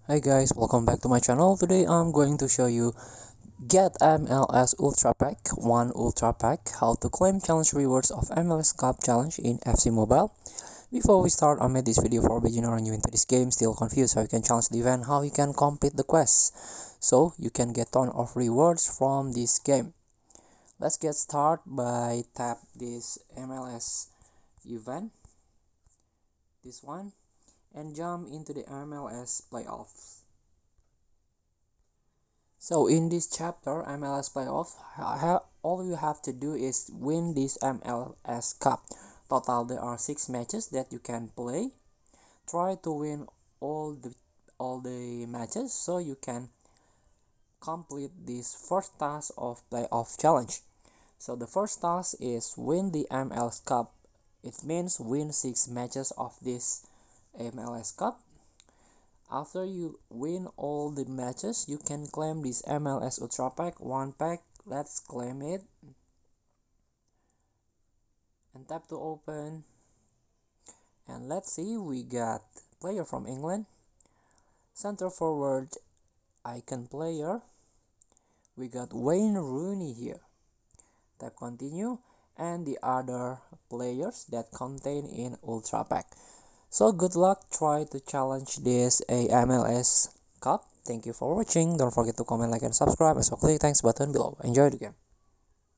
Hi guys, welcome back to my channel. Today I'm going to show you get MLS Ultrapack 1 Ultrapack, how to claim challenge rewards of MLS Cup challenge in FC Mobile. Before we start, I made this video for beginner or new into this game, still confused how you can challenge the event, how you can complete the quest, so you can get ton of rewards from this game. Let's get started by tap this MLS event, this one, and jump into the MLS playoffs. So in this chapter, MLS playoff, all you have to do is win this MLS Cup. Total, there are 6 matches that you can play. Try to win all the matches so you can complete this first task of playoff challenge. So the first task is win the MLS Cup. It means win 6 matches of this MLS Cup. After you win all the matches, you can claim this MLS Ultra Pack 1 pack. Let's claim it and tap to open. And let's see, we got player from England, center forward icon player. We got Wayne Rooney here. Tap continue, and the other players that contain in Ultra Pack. So good luck, try to challenge this MLS Cup. Thank you for watching. Don't forget to comment, like, and subscribe. Also click thanks button below. Enjoy the game.